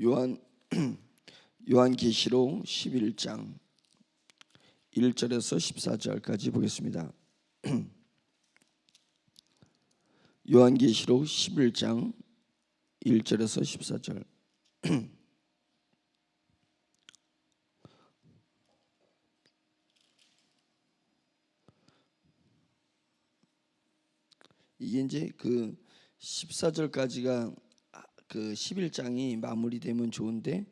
요한 요한계시록 11장 1절에서 14절까지 보겠습니다. 요한계시록 11장 1절에서 14절. 이게 이제 그 14절까지가 그 11장이 마무리되면 좋은데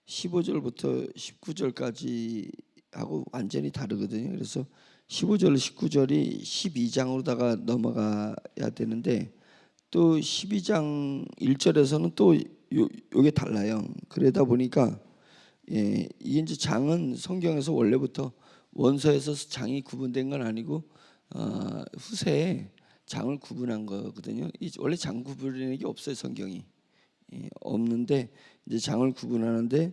15절부터 19절까지 하고 완전히 다르거든요. 그래서 15절, 19절이 12장으로다가 넘어가야 되는데 또 12장 1절에서는 또 요게 달라요. 그러다 보니까 이게 이제 장은 성경에서 원래부터 원서에서 장이 구분된 건 아니고 후세에 장을 구분한 거거든요. 원래 장 구분이라는 게 없어요. 성경이 없는데 이제 장을 구분하는데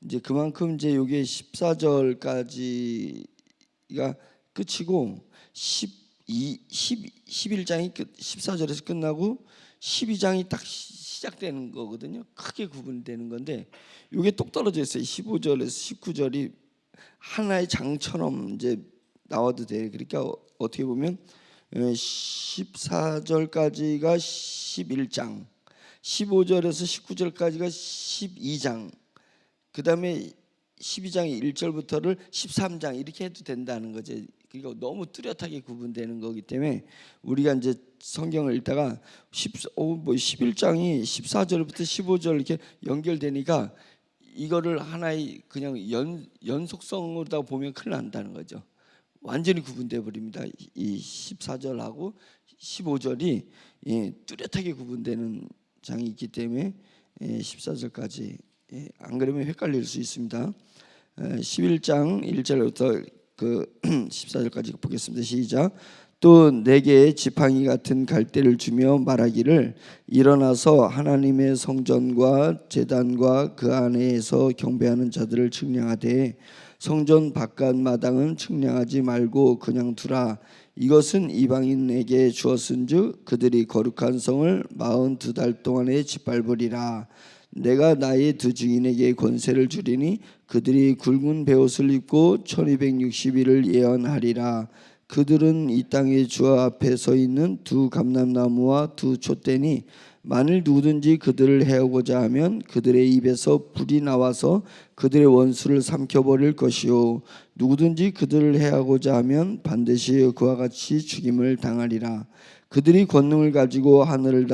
이제 그만큼 이제 요게 14절까지가 끝이고 11장이 14절에서 끝나고 12장이 딱 시작되는 거거든요. 크게 구분되는 건데 요게 똑 떨어져 있어요. 15절에서 19절이 하나의 장처럼 이제 나와도 돼요. 그러니까 어떻게 보면 14절까지가 11장, 15절에서 19절까지가 12장, 그 다음에 12장 1절부터를 13장 이렇게 해도 된다는 거죠. 그러니까 너무 뚜렷하게 구분되는 거기 때문에 우리가 이제 성경을 읽다가 11장이 14절부터 15절 이렇게 연결되니까 이거를 하나의 그냥 연속성으로다 보면 큰일 난다는 거죠. 완전히 구분돼 버립니다. 이 14절하고 15절이 뚜렷하게 구분되는 장이 있기 때문에 14절까지 안 그러면 헷갈릴 수 있습니다. 11장 1절부터 그 14절까지 보겠습니다. 시작. 또 내게 지팡이 같은 갈대를 주며 말하기를 일어나서 하나님의 성전과 제단과 그 안에서 경배하는 자들을 측량하되 성전 바깥 마당은 측량하지 말고 그냥 두라. 이것은 이방인에게 주었은즉 그들이 거룩한 성을 42달 동안에 짓밟으리라. 내가 나의 두 증인에게 권세를 주리니 그들이 굵은 베옷을 입고 1260일을 예언하리라. 그들은 이 땅의 주 앞에 서 있는 두 감람나무와 두 촛대니 만일 누구든지 그들을 해오고자 하면 그들의 입에서 불이 나와서 그들의 원수를 삼켜버릴 것이요 누구든지 그들을 해하고자 하면 반드시 그와 같이 죽임을 당하리라. 그들이 권능을 가지고 하늘을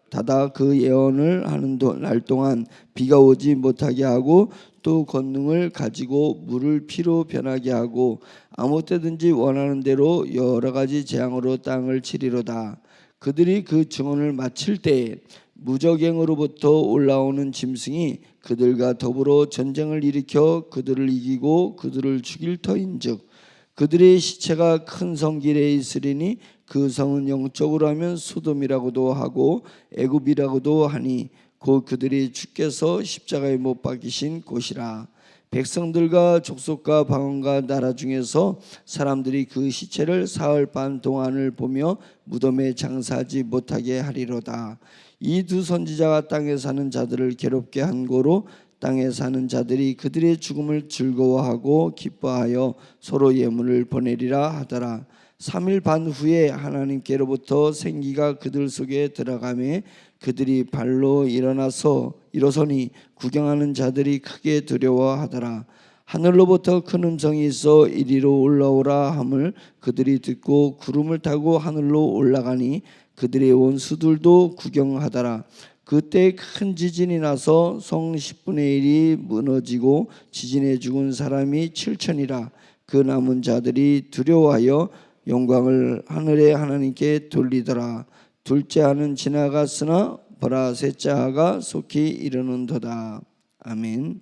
닫아 그 예언을 하는 날 동안 비가 오지 못하게 하고 또 권능을 가지고 물을 피로 변하게 하고 아무 때든지 원하는 대로 여러 가지 재앙으로 땅을 치리로다. 그들이 그 증언을 마칠 때에 무적행으로부터 올라오는 짐승이 그들과 더불어 전쟁을 일으켜 그들을 이기고 그들을 죽일 터인즉 그들의 시체가 큰 성길에 있으리니 그 성은 영적으로 하면 소돔이라고도 하고 애굽이라고도 하니 곧 그들이 주께서 십자가에 못 박히신 곳이라. 백성들과 족속과 방언과 나라 중에서 사람들이 그 시체를 사흘 반 동안을 보며 무덤에 장사하지 못하게 하리로다. 이 두 선지자가 땅에 사는 자들을 괴롭게 한 고로 땅에 사는 자들이 그들의 죽음을 즐거워하고 기뻐하여 서로 예물을 보내리라 하더라. 3일 반 후에 하나님께로부터 생기가 그들 속에 들어가매 그들이 발로 일어서니 구경하는 자들이 크게 두려워하더라. 하늘로부터 큰 음성이 있어 이리로 올라오라 함을 그들이 듣고 구름을 타고 하늘로 올라가니 그들의 원수들도 구경하더라. 그때 큰 지진이 나서 성 10분의 1이 무너지고 지진에 죽은 사람이 7천이라. 그 남은 자들이 두려워하여 영광을 하늘의 하나님께 돌리더라. 둘째 하는 지나갔으나 보라 셋째 하가 속히 이르는도다. 아멘.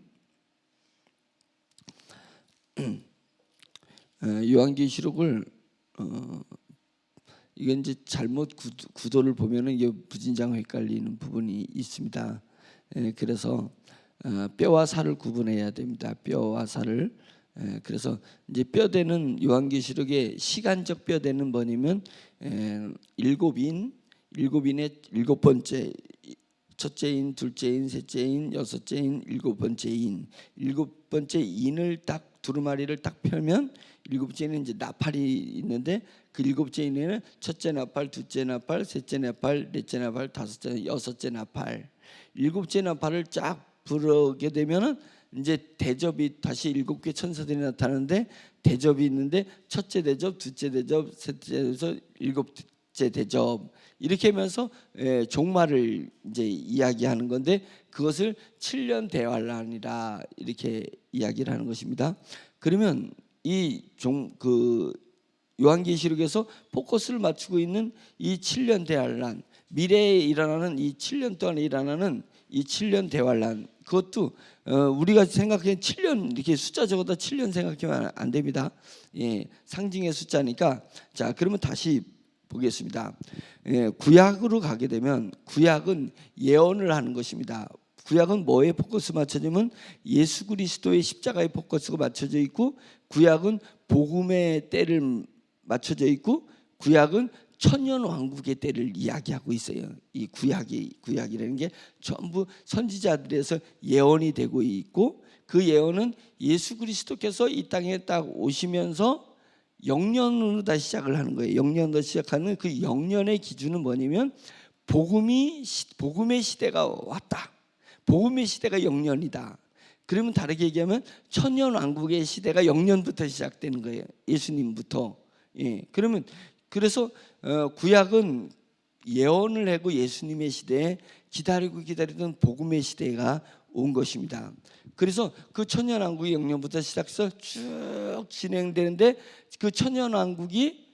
요한계시록을 이건 이제 잘못 구도를 보면은 이게 부진장 헷갈리는 부분이 있습니다. 그래서 뼈와 살을 구분해야 됩니다. 뼈와 살을. 그래서 이제 뼈대는 요한계시록의 시간적 뼈대는 뭐냐면 일곱인의 일곱 번째, 첫째인, 둘째인, 셋째인, 여섯째인, 일곱 번째인. 일곱 번째 인을 딱 두루마리를 딱 펴면 일곱째는 이제 나팔이 있는데 그 일곱째인에는 첫째 나팔, 둘째 나팔, 셋째 나팔, 넷째 나팔, 다섯째, 여섯째 나팔. 일곱째 나팔을 쫙 부르게 되면은 이제 대접이 다시 일곱 개 천사들이 나타나는데 대접이 있는데 첫째 대접, 둘째 대접, 셋째 대접, 일곱째 대접 이렇게 하면서 종말을 이제 이야기하는 건데 그것을 7년 대환란이라 이렇게 이야기를 하는 것입니다. 그러면 이 요한계시록에서 포커스를 맞추고 있는 이 7년 대환란, 미래에 일어나는 이 7년 동안에 일어나는 이 7년 대환란, 그것도 우리가 생각하기엔 7년 이렇게 숫자 적어다 7년 생각하면 안 됩니다. 예, 상징의 숫자니까. 자, 그러면 다시 보겠습니다. 구약으로 가게 되면 구약은 예언을 하는 것입니다. 구약은 뭐에 포커스 맞춰지면 예수 그리스도의 십자가에 포커스가 맞춰져 있고, 구약은 복음의 때를 맞춰져 있고, 구약은 천년 왕국의 때를 이야기하고 있어요. 이 구약이라는 게 전부 선지자들에서 예언이 되고 있고, 그 예언은 예수 그리스도께서 이 땅에 딱 오시면서 영년으로 다시 시작을 하는 거예요. 영년으로 시작하는 그 영년의 기준은 뭐냐면 복음의 시대가 왔다. 복음의 시대가 영년이다. 그러면 다르게 얘기하면 천년 왕국의 시대가 영년부터 시작되는 거예요. 예수님부터. 예. 그래서 구약은 예언을 하고 예수님의 시대에 기다리던 복음의 시대가 온 것입니다. 그래서 그 천년왕국이 영년부터 시작해서 쭉 진행되는데 그 천년왕국이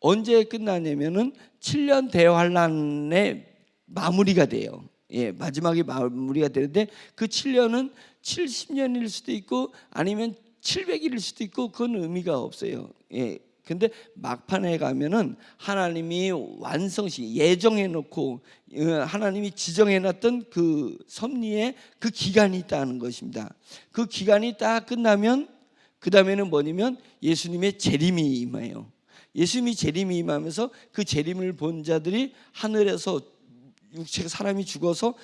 언제 끝나냐면은 7년 대환란의 마무리가 돼요. 예, 마지막에 마무리가 되는데 그 7년은 70년일 수도 있고 아니면 700일일 수도 있고 그건 의미가 없어요. 예. 근데 막판에 가면은 하나님이 완성시 예정해 놓고 하나님이 지정해 놨던 그 섭리에 그 기간이 있다는 것입니다. 그 기간이 딱 끝나면 그 다음에는 뭐냐면 예수님의 재림이 임해요. 예수님이 재림이 임하면서 그 재림을 본 자들이 하늘에서 육체가 사람이 죽어서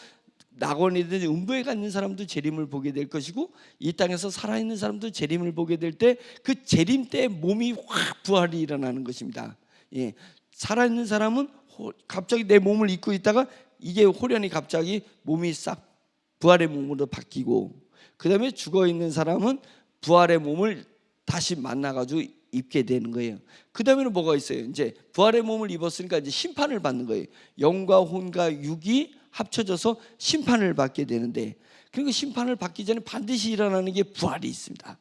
낙원이든 음부에 갔는 사람도 재림을 보게 될 것이고, 이 땅에서 살아있는 사람도 재림을 보게 될 때 그 재림 때 몸이 확 부활이 일어나는 것입니다. 예, 살아있는 사람은 갑자기 내 몸을 입고 있다가 이게 호련히 갑자기 몸이 싹 부활의 몸으로 바뀌고, 그 다음에 죽어있는 사람은 부활의 몸을 다시 만나가지고 입게 되는 거예요. 그 다음에는 뭐가 있어요? 이제 부활의 몸을 입었으니까 이제 심판을 받는 거예요. 영과 혼과 육이 합쳐져서 심판을 받게 되는데, 그러니까 심판을 받기 전에 반드시 일어나는 게 부활이 있습니다.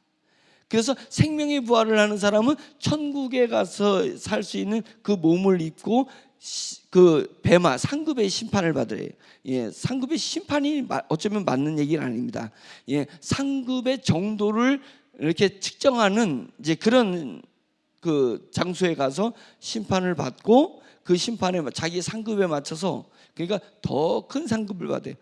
그래서 생명의 부활을 하는 사람은 천국에 가서 살 수 있는 그 몸을 입고 그 베마 상급의 심판을 받아요. 예, 상급의 심판이 어쩌면 맞는 얘기는 아닙니다. 예, 상급의 정도를 이렇게 측정하는 이제 그런 그 장소에 가서 심판을 받고, 그 심판에 자기 상급에 맞춰서, 그러니까 더 큰 상급을 받아요.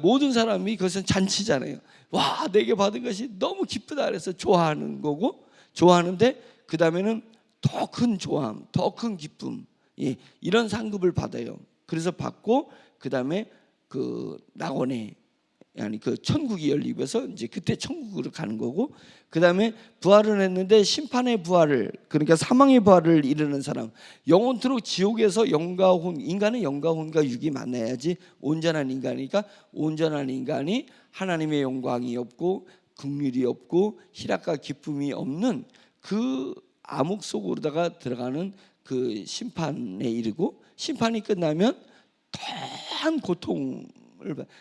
모든 사람이 그것은 잔치잖아요. 와, 내게 받은 것이 너무 기쁘다 그래서 좋아하는 거고, 좋아하는데 그 다음에는 더 큰 좋아함, 더 큰 기쁨, 예, 이런 상급을 받아요. 그래서 받고 그 다음에 그 낙원에, 아니 그 천국이 열리면서 이제 그때 천국으로 가는 거고, 그 다음에 부활을 했는데 심판의 부활을, 그러니까 사망의 부활을 이루는 사람, 영원토록 지옥에서 영과 혼, 인간은 영과 혼과 육이 만나야지 온전한 인간이니까, 온전한 인간이 하나님의 영광이 없고 긍휼이 없고 희락과 기쁨이 없는 그 암흑 속으로다가 들어가는 그 심판에 이르고, 심판이 끝나면 더한 고통,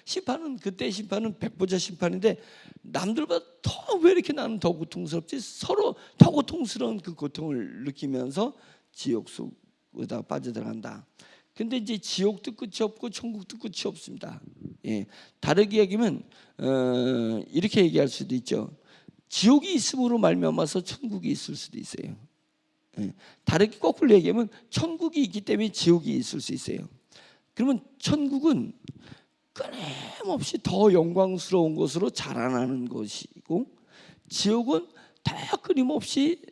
심판은 그때 심판은 백보자 심판인데 남들보다 더 왜 이렇게 나는 더 고통스럽지? 서로 더 고통스러운 그 고통을 느끼면서 지옥 속에다 빠져들어간다. 근데 이제 지옥도 끝이 없고 천국도 끝이 없습니다. 예, 다르게 얘기하면 이렇게 얘기할 수도 있죠. 지옥이 있음으로 말미암아서 천국이 있을 수도 있어요. 예, 다르게 거꾸로 얘기하면 천국이 있기 때문에 지옥이 있을 수 있어요. 그러면 천국은 끊임없이 더 영광스러운 것으로 자라나는 것이고, 지옥은 더 끊임없이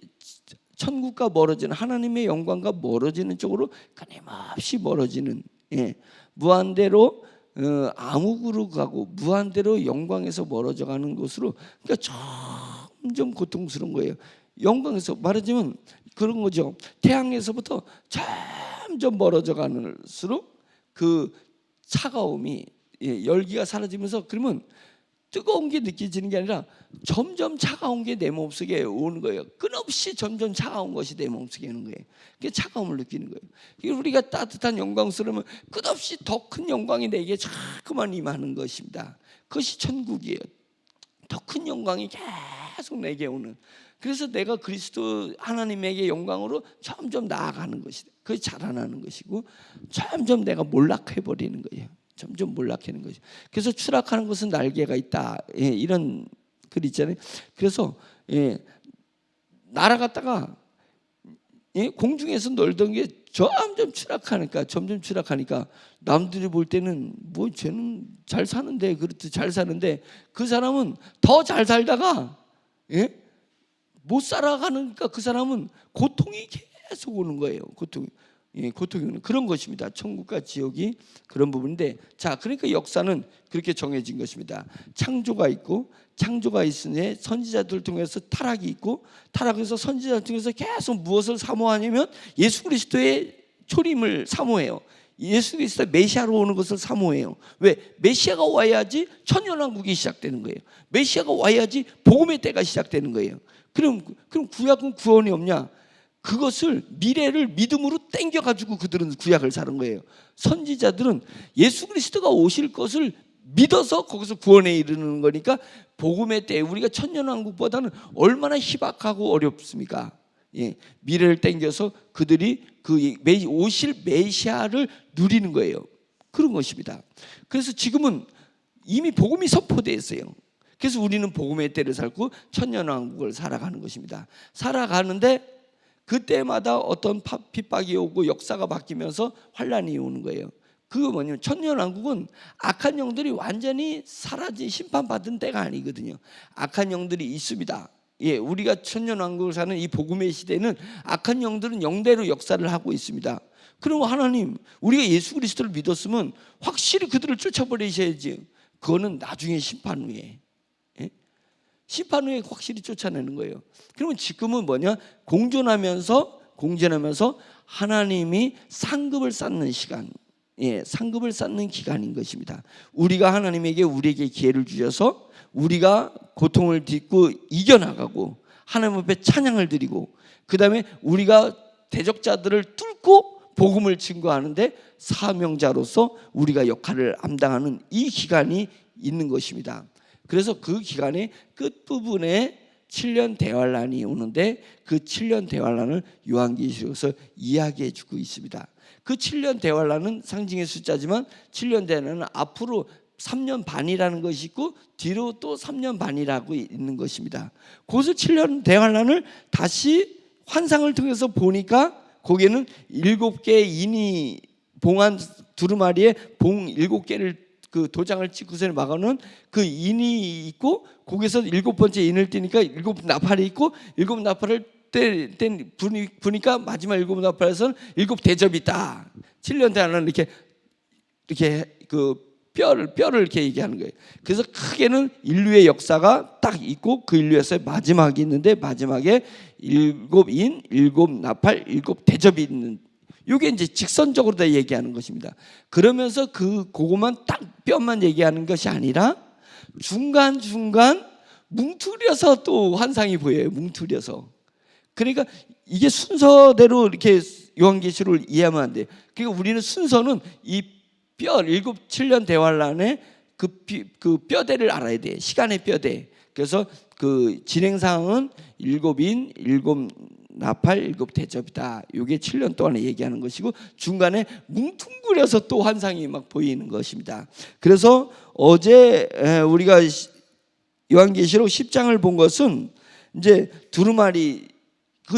천국과 멀어지는, 하나님의 영광과 멀어지는 쪽으로 끊임없이 멀어지는, 예, 무한대로 암흑으로 가고 무한대로 영광에서 멀어져 가는 곳으로, 그러니까 점점 고통스러운 거예요. 영광에서 말하자면 그런 거죠. 태양에서부터 점점 멀어져 갈수록 그 차가움이, 열기가 사라지면서, 그러면 뜨거운 게 느껴지는 게 아니라 점점 차가운 게 내 몸속에 오는 거예요. 끊임없이 점점 차가운 것이 내 몸속에 오는 거예요. 그게 차가움을 느끼는 거예요. 우리가 따뜻한 영광스러우면 끝없이 더 큰 영광이 내게 자꾸만 임하는 것입니다. 그것이 천국이에요. 더 큰 영광이 계속 내게 오는. 그래서 내가 그리스도 하나님에게 영광으로 점점 나아가는 것이, 그게 자라나는 것이고, 점점 내가 몰락해 버리는 거예요. 점점 몰락하는 거죠. 그래서 추락하는 것은 날개가 있다. 이런 글 있잖아요. 그래서 날아갔다가 공중에서 놀던 게 점점 추락하니까 남들이 볼 때는 뭐 쟤는 잘 사는데, 그렇듯 잘 사는데, 그 사람은 더 잘 살다가 못 살아가니까 그 사람은 고통이 계속 오는 거예요. 고통이 오는 그런 것입니다. 천국과 지옥이 그런 부분인데, 자, 그러니까 역사는 그렇게 정해진 것입니다. 창조가 있고, 창조가 있으니 선지자들을 통해서 타락이 있고, 타락에서 선지자를 통해서 계속 무엇을 사모하냐면 예수 그리스도의 초림을 사모해요. 예수 그리스도 메시아로 오는 것을 사모해요. 왜? 메시아가 와야지 천년왕국이 시작되는 거예요. 메시아가 와야지 복음의 때가 시작되는 거예요. 그럼 구약은 구원이 없냐? 그것을, 미래를 믿음으로 땡겨가지고 그들은 구약을 사는 거예요. 선지자들은 예수 그리스도가 오실 것을 믿어서 거기서 구원에 이르는 거니까, 복음의 때 우리가 천년왕국보다는 얼마나 희박하고 어렵습니까? 미래를 땡겨서 그들이 그 오실 메시아를 누리는 거예요. 그런 것입니다. 그래서 지금은 이미 복음이 선포되어 있어요. 그래서 우리는 복음의 때를 살고 천년왕국을 살아가는 것입니다. 살아가는데 그때마다 어떤 핍박이 오고 역사가 바뀌면서 환란이 오는 거예요. 그거 뭐냐면, 천년왕국은 악한 영들이 완전히 사라진, 심판받은 때가 아니거든요. 악한 영들이 있습니다. 우리가 천년왕국을 사는 이 복음의 시대는 악한 영들은 영대로 역사를 하고 있습니다. 그럼 하나님, 우리가 예수 그리스도를 믿었으면 확실히 그들을 쫓아버리셔야지. 그거는 나중에 심판 후에, 심판 후에 확실히 쫓아내는 거예요. 그러면 지금은 뭐냐? 공존하면서 하나님이 상급을 쌓는 시간, 상급을 쌓는 기간인 것입니다. 우리가 하나님에게 우리에게 기회를 주셔서 우리가 고통을 딛고 이겨나가고 하나님 앞에 찬양을 드리고, 그 다음에 우리가 대적자들을 뚫고 복음을 증거하는데 사명자로서 우리가 역할을 감당하는 이 기간이 있는 것입니다. 그래서 그 기간의 끝부분에 7년 대환란이 오는데, 그 7년 대환란을 요한계시록에서 이야기해 주고 있습니다. 그 7년 대환란은 상징의 숫자지만 7년 대환란은 앞으로 3년 반이라는 것이 있고 뒤로 또 3년 반이라고 있는 것입니다. 그것을 7년 대환란을 다시 환상을 통해서 보니까 거기에는 7개의 인이 봉한 두루마리에 봉 7개를 그 도장을 찍고서 막아놓은 그 인이 있고, 거기서 7번째 인을 띄니까 7 나팔이 있고, 7 나팔을 부니까 마지막 7 나팔에서는 7 대접이 있다. 7년 대환란은 이렇게 그 뼈를 이렇게 얘기하는 거예요. 그래서 크게는 인류의 역사가 딱 있고, 그 인류에서 마지막이 있는데, 마지막에 7인, 7 나팔, 7 대접이 있는, 이게 이제 직선적으로 다 얘기하는 것입니다. 그러면서 그거만 딱 뼈만 얘기하는 것이 아니라 중간중간 뭉투려서 또 환상이 보여요. 뭉투려서. 그러니까 이게 순서대로 이렇게 요한계시록을 이해하면 안 돼요. 그러니까 우리는 순서는 이 뼈 7년 대환란의 그 뼈대를 알아야 돼. 시간의 뼈대. 그래서 그 진행사항은 7인, 7 나팔, 7 대접이다. 이게 7년 동안에 얘기하는 것이고, 중간에 뭉퉁그려서 또 환상이 막 보이는 것입니다. 그래서 어제 우리가 요한계시록 10장을 본 것은 이제 두루마리,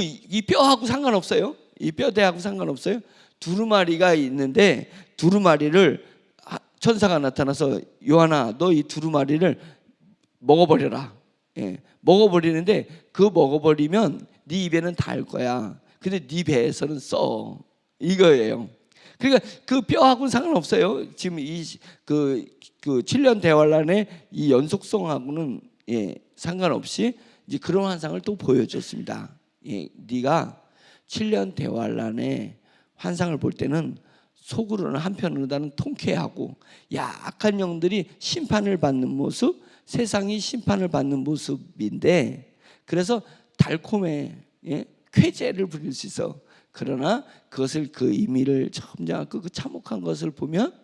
이 뼈하고 상관없어요. 이 뼈대하고 상관없어요. 두루마리가 있는데, 두루마리를 천사가 나타나서 요한아, 너 이 두루마리를 먹어버려라. 먹어버리는데, 그 먹어버리면 네 입에는 닿을 거야. 근데 네 배에서는 써. 이거예요. 그러니까 그 뼈하고는 상관없어요. 지금 그 7년 대환란의 이 연속성하고는 상관없이 이제 그런 환상을 또 보여줬습니다. 네가 7년 대환란의 환상을 볼 때는 속으로는 한편으로는 통쾌하고 악한 영들이 심판을 받는 모습, 세상이 심판을 받는 모습인데, 그래서 달콤해, 쾌재를 부릴 수 있어. 그러나 그것을 그 의미를 점잖고 그 참혹한 것을 보면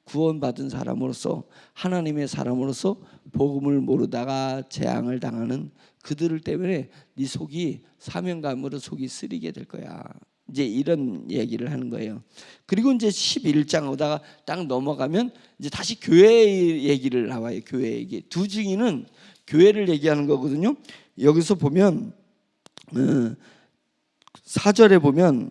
구원받은 사람으로서, 하나님의 사람으로서 복음을 모르다가 재앙을 당하는 그들을 때문에 네 속이 사명감으로 속이 쓰리게 될 거야. 이제 이런 얘기를 하는 거예요. 그리고 이제 11장 오다가 딱 넘어가면 이제 다시 교회 얘기를 나와요. 교회 얘기. 두 증인은 교회를 얘기하는 거거든요. 여기서 보면 4절에 보면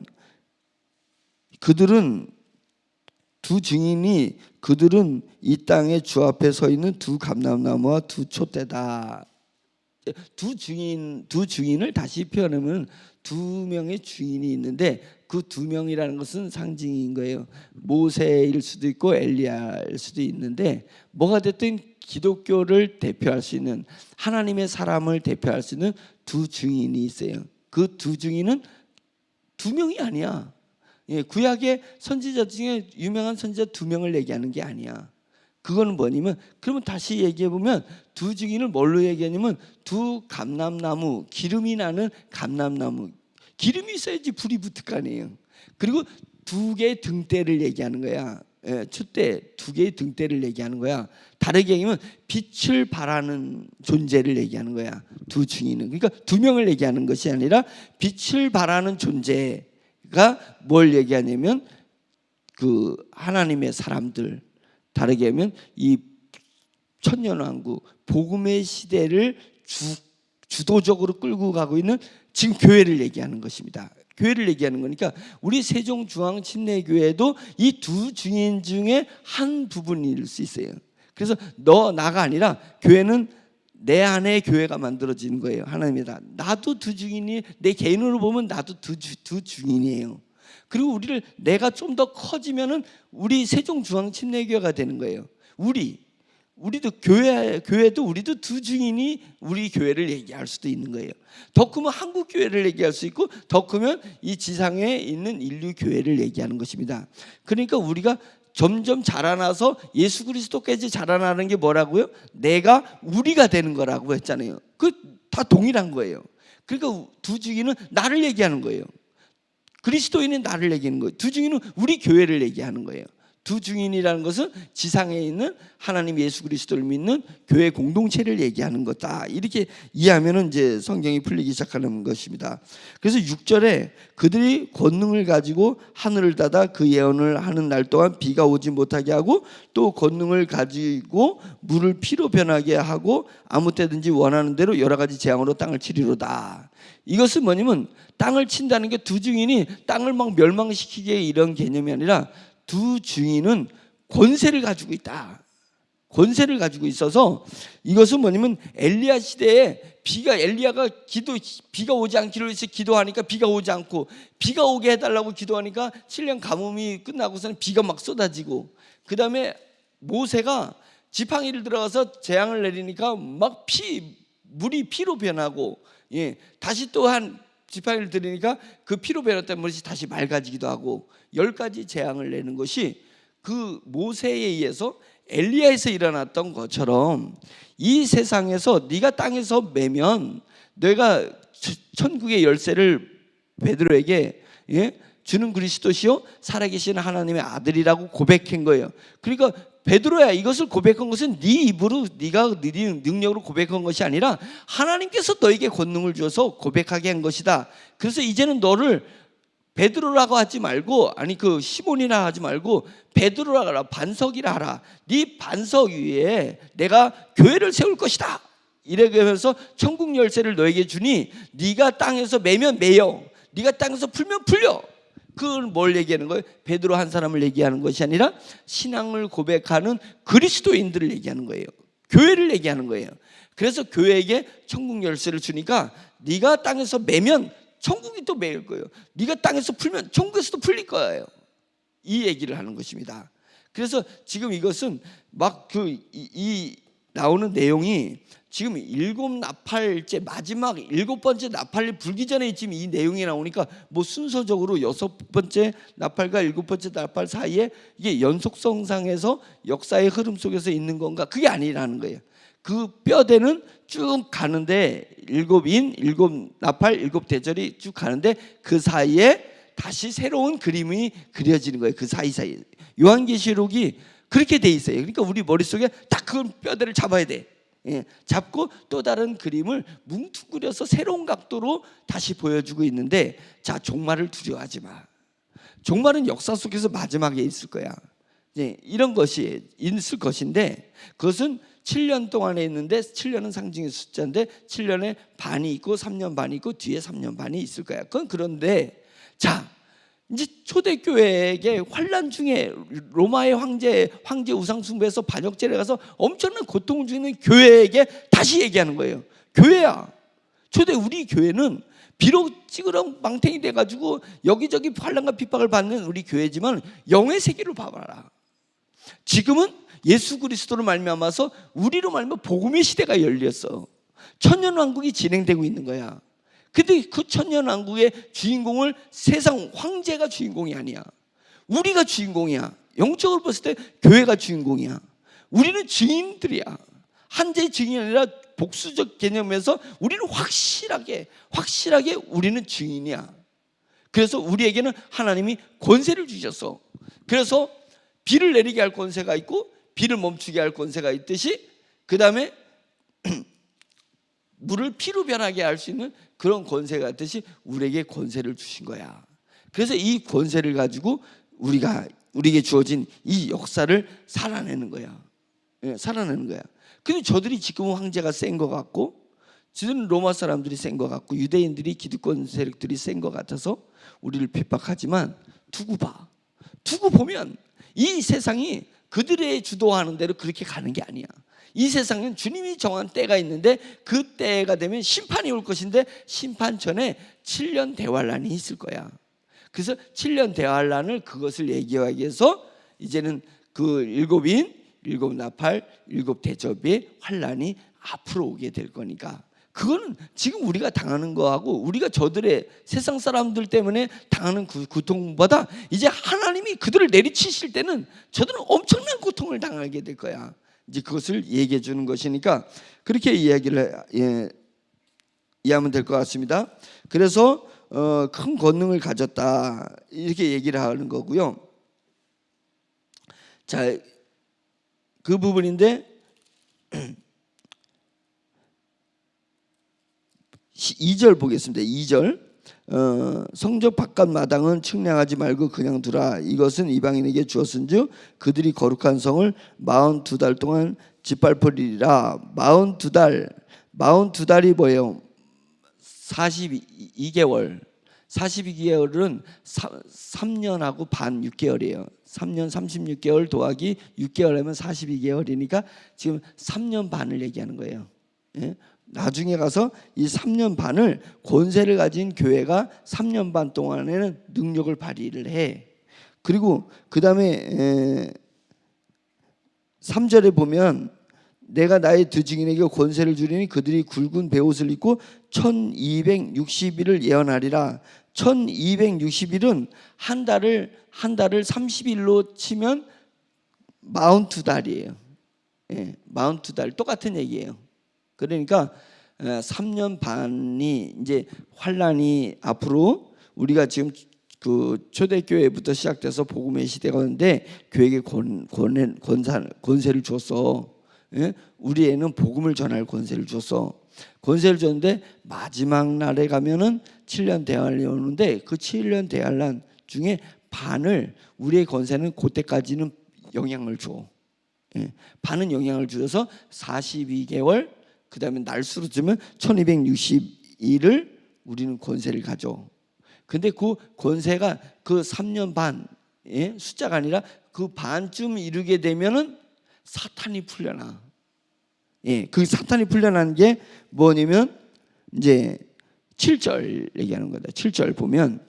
두 증인이 그들은 이 땅에 주 앞에 서 있는 두 감람나무와 두 촛대다. 두 증인을 다시 표현하면 두 명의 증인이 있는데 그 두 명이라는 것은 상징인 거예요. 모세일 수도 있고 엘리야일 수도 있는데, 뭐가 됐든 기독교를 대표할 수 있는, 하나님의 사람을 대표할 수 있는 두 증인이 있어요. 그 두 증인은 두 명이 아니야. 구약의 선지자 중에 유명한 선지자 두 명을 얘기하는 게 아니야. 그거는 뭐냐면, 그러면 다시 얘기해 보면 두 증인을 뭘로 얘기하냐면 두 감람나무, 기름이 나는 감람나무, 기름이 있어야지 불이 붙을 거 아니에요. 그리고 두 개의 등대를 얘기하는 거야. 촛대 두 개의 등대를 얘기하는 거야. 다르게 얘기하면 빛을 발하는 존재를 얘기하는 거야. 두 증인은, 그러니까 두 명을 얘기하는 것이 아니라 빛을 발하는 존재가 뭘 얘기하냐면 그 하나님의 사람들, 다르게 하면 이 천년왕국 복음의 시대를 주도적으로 끌고 가고 있는 지금 교회를 얘기하는 것입니다. 교회를 얘기하는 거니까 우리 세종중앙침례교회도 이 두 증인 중에 한 부분일 수 있어요. 그래서 나가 아니라 교회는 내 안에 교회가 만들어지는 거예요. 하나님이다. 나도 두 증인이, 내 개인으로 보면 나도 두 증인이에요. 그리고 내가 좀 더 커지면은 우리 세종중앙침례교회가 되는 거예요. 우리도 교회도 우리도 두 증인이 우리 교회를 얘기할 수도 있는 거예요. 더 크면 한국 교회를 얘기할 수 있고, 더 크면 이 지상에 있는 인류 교회를 얘기하는 것입니다. 그러니까 우리가 점점 자라나서 예수 그리스도까지 자라나는 게 뭐라고요? 우리가 되는 거라고 했잖아요. 그 다 동일한 거예요. 그러니까 두 증인은 나를 얘기하는 거예요. 그리스도인은 나를 얘기하는 거예요. 두 증인은 우리 교회를 얘기하는 거예요. 두 증인이라는 것은 지상에 있는 하나님 예수 그리스도를 믿는 교회 공동체를 얘기하는 거다. 이렇게 이해하면 이제 성경이 풀리기 시작하는 것입니다. 그래서 6절에 그들이 권능을 가지고 하늘을 닫아 그 예언을 하는 날 동안 비가 오지 못하게 하고, 또 권능을 가지고 물을 피로 변하게 하고 아무 때든지 원하는 대로 여러 가지 재앙으로 땅을 치리로다. 이것은 뭐냐면 땅을 친다는 게 두 증인이 땅을 막 멸망시키게 이런 개념이 아니라 두 증인은 권세를 가지고 있다. 권세를 가지고 있어서 이것은 뭐냐면 엘리야 시대에 엘리야가 비가 오지 않기로 해서 기도하니까 비가 오지 않고, 비가 오게 해달라고 기도하니까 7년 가뭄이 끝나고서는 비가 막 쏟아지고, 그 다음에 모세가 지팡이를 들어가서 재앙을 내리니까 막 물이 피로 변하고, 다시 또 한 지팡이를 들으니까 그 피로 변했던 물이 다시 맑아지기도 하고, 10가지 재앙을 내는 것이 그 모세에 의해서 엘리야에서 일어났던 것처럼 이 세상에서 네가 땅에서 매면 내가 천국의 열쇠를 베드로에게 주는 그리스도시요 살아계신 하나님의 아들이라고 고백한 거예요. 그러니까 베드로야, 이것을 고백한 것은 네 입으로 네가 네 능력으로 고백한 것이 아니라 하나님께서 너에게 권능을 주어서 고백하게 한 것이다. 그래서 이제는 너를 베드로라고 하지 말고, 그 시몬이라 하지 말고 베드로라고 하라, 반석이라 하라. 네 반석 위에 내가 교회를 세울 것이다. 이렇게 하면서 천국 열쇠를 너에게 주니 네가 땅에서 매면 매여, 네가 땅에서 풀면 풀려. 그걸 뭘 얘기하는 거예요? 베드로 한 사람을 얘기하는 것이 아니라 신앙을 고백하는 그리스도인들을 얘기하는 거예요. 교회를 얘기하는 거예요. 그래서 교회에게 천국 열쇠를 주니까 네가 땅에서 매면 천국이 또 매일 거예요. 네가 땅에서 풀면 천국에서도 풀릴 거예요. 이 얘기를 하는 것입니다. 그래서 지금 이것은 막 이 나오는 내용이 지금 일곱 나팔째 마지막 일곱 번째 나팔이 불기 전에 지금 이 내용이 나오니까 뭐 순서적으로 여섯 번째 나팔과 일곱 번째 나팔 사이에 이게 연속성상에서 역사의 흐름 속에서 있는 건가? 그게 아니라는 거예요. 그 뼈대는 쭉 가는데 일곱 인, 일곱 나팔, 일곱 대절이 쭉 가는데 그 사이에 다시 새로운 그림이 그려지는 거예요. 그 사이사이. 요한계시록이 그렇게 돼 있어요. 그러니까 우리 머릿속에 딱 그 뼈대를 잡아야 돼. 예, 잡고 또 다른 그림을 뭉뚱그려서 새로운 각도로 다시 보여주고 있는데, 자, 종말을 두려워하지 마. 종말은 역사 속에서 마지막에 있을 거야. 예, 이런 것이 있을 것인데, 그것은 7년 동안에 있는데 7년은 상징의 숫자인데 7년에 반이 있고 3년 반이 있고 뒤에 3년 반이 있을 거야. 그건 그런데, 자, 이제 초대교회에게 환란 중에 로마의 황제 우상 숭배에서 반역죄를 가서 엄청난 고통을 주는 교회에게 다시 얘기하는 거예요. 교회야, 초대 우리 교회는 비록 찌그러 망탱이 돼가지고 여기저기 환란과 핍박을 받는 우리 교회지만 영의 세계로 봐봐라. 지금은 예수 그리스도로 말미암아서 우리로 말미암아 복음의 시대가 열렸어. 천년왕국이 진행되고 있는 거야. 근데 그 천년왕국의 주인공을 세상 황제가 주인공이 아니야. 우리가 주인공이야. 영적으로 봤을 때 교회가 주인공이야. 우리는 증인들이야. 한자의 증인이 아니라 복수적 개념에서 우리는 확실하게 우리는 증인이야. 그래서 우리에게는 하나님이 권세를 주셨어. 그래서 비를 내리게 할 권세가 있고 비를 멈추게 할 권세가 있듯이, 그 다음에 물을 피로 변하게 할 수 있는 그런 권세가 있듯이 우리에게 권세를 주신 거야. 그래서 이 권세를 가지고 우리에게 주어진 이 역사를 살아내는 거야. 예, 살아내는 거야. 근데 저들이 지금은 황제가 센 것 같고, 지금 로마 사람들이 센 것 같고, 유대인들이 기득권 세력들이 센 것 같아서 우리를 핍박하지만 두고 보면 이 세상이 그들의 주도하는 대로 그렇게 가는 게 아니야. 이 세상은 주님이 정한 때가 있는데 그 때가 되면 심판이 올 것인데, 심판 전에 7년 대환란이 있을 거야. 그래서 7년 대환란을 그것을 얘기하기 위해서 이제는 그 일곱인, 일곱 나팔, 일곱 대접의 환란이 앞으로 오게 될 거니까, 그거는 지금 우리가 당하는 거하고 우리가 저들의 세상 사람들 때문에 당하는 그 고통보다 이제 하나님이 그들을 내리치실 때는 저들은 엄청난 고통을 당하게 될 거야. 이제 그것을 얘기해 주는 것이니까 그렇게 이야기를 이해하면 될 것 같습니다. 그래서 큰 권능을 가졌다 이렇게 얘기를 하는 거고요. 자, 그 부분인데 2절 보겠습니다. 2절 성전 바깥 마당은 측량하지 말고 그냥 두라. 이것은 이방인에게 주었은즉 그들이 거룩한 성을 42달 동안 짓밟으리라. 42달이 뭐예요? 42개월. 42개월은 3년하고 반 6개월이에요. 3년 36개월 더하기 6개월 하면 42개월이니까 지금 3년 반을 얘기하는 거예요. 예? 나중에 가서 이 3년 반을 권세를 가진 교회가 3년 반 동안에는 능력을 발휘를 해. 그리고 그 다음에 3절에 보면 내가 나의 두 증인에게 권세를 주리니 그들이 굵은 베옷을 입고 1260일을 예언하리라. 1260일은 한 달을 30일로 치면 42달이에요. 예, 42달 똑같은 얘기예요. 그러니까 3년 반이 이제 환란이 앞으로 우리가 지금 그 초대교회부터 시작돼서 복음의 시대가 오는데 교회에게 권세를 줬어. 예? 우리에는 복음을 전할 권세를 줬어. 권세를 줬는데 마지막 날에 가면은 7년 대환란이 오는데 그 7년 대환란 중에 반을 우리의 권세는 그때까지는 영향을 줘. 예? 반은 영향을 주어서 42개월 그 다음에 날수로 주면 1260일을 우리는 권세를 가져. 근데 그 권세가 그 3년 반 숫자가 아니라 그 반쯤 이루게 되면은 사탄이 풀려나. 예, 그 사탄이 풀려나는 게 뭐냐면 이제 7절 얘기하는 거다. 7절 보면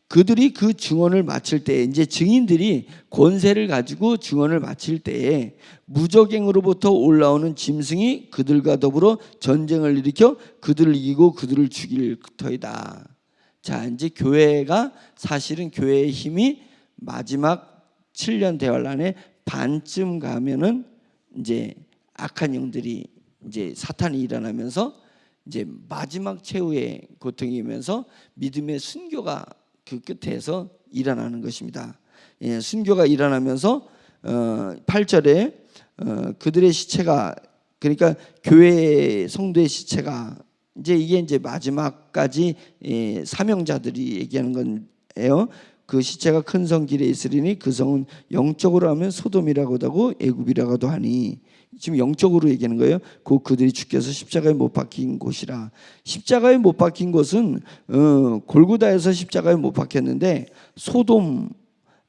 그들이 그 증언을 마칠 때에, 이제 증인들이 권세를 가지고 증언을 마칠 때에 무적행으로부터 올라오는 짐승이 그들과 더불어 전쟁을 일으켜 그들을 이기고 그들을 죽일 터이다. 자, 이제 교회가, 사실은 교회의 힘이 마지막 7년 대환란에 반쯤 가면은 이제 악한 영들이, 이제 사탄이 일어나면서 이제 마지막 최후의 고통이면서 믿음의 순교가 그 끝에서 일어나는 것입니다. 예, 순교가 일어나면서 8절에 그들의 시체가, 그러니까 교회 성도의 시체가, 이제 이게 이제 마지막까지 사명자들이 얘기하는 건예요. 그 시체가 큰 성 길에 있으리니 그 성은 영적으로 하면 소돔이라고도 하고 애굽이라고도 하니, 지금 영적으로 얘기하는 거예요. 곧 그들이 주께서 십자가에 못 박힌 곳이라. 십자가에 못 박힌 곳은 골고다에서 십자가에 못 박혔는데, 소돔,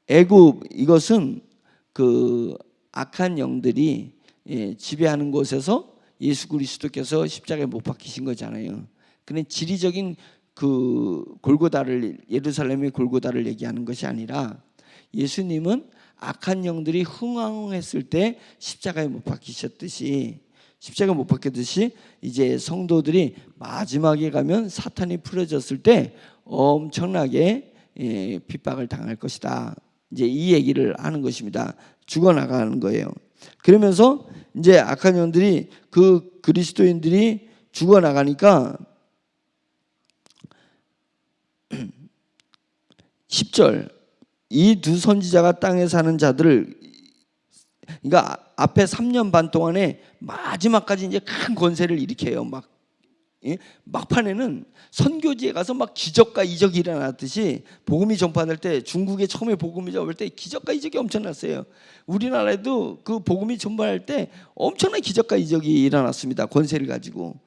애굽, 이것은 그 악한 영들이 지배하는 곳에서 예수 그리스도께서 십자가에 못 박히신 거잖아요. 근데 지리적인 그 골고다를, 예루살렘의 골고다를 얘기하는 것이 아니라, 예수님은 악한 영들이 흥황했을 때 십자가에 못 박히셨듯이, 십자가에 못 박혔듯이 이제 성도들이 마지막에 가면 사탄이 풀어졌을 때 엄청나게 핍박을 당할 것이다. 이제 이 얘기를 하는 것입니다. 죽어나가는 거예요. 그러면서 이제 악한 영들이, 그 그리스도인들이 죽어나가니까 10절, 이 두 선지자가 땅에 사는 자들을, 그러니까 앞에 3년 반 동안에 마지막까지 이제 큰 권세를 일으켜요. 막판에는 선교지에 가서 막 기적과 이적이 일어났듯이, 복음이 전파될 때, 중국에 처음에 복음이 전파될 때 기적과 이적이 엄청났어요. 우리나라에도 그 복음이 전파할 때 엄청난 기적과 이적이 일어났습니다. 권세를 가지고.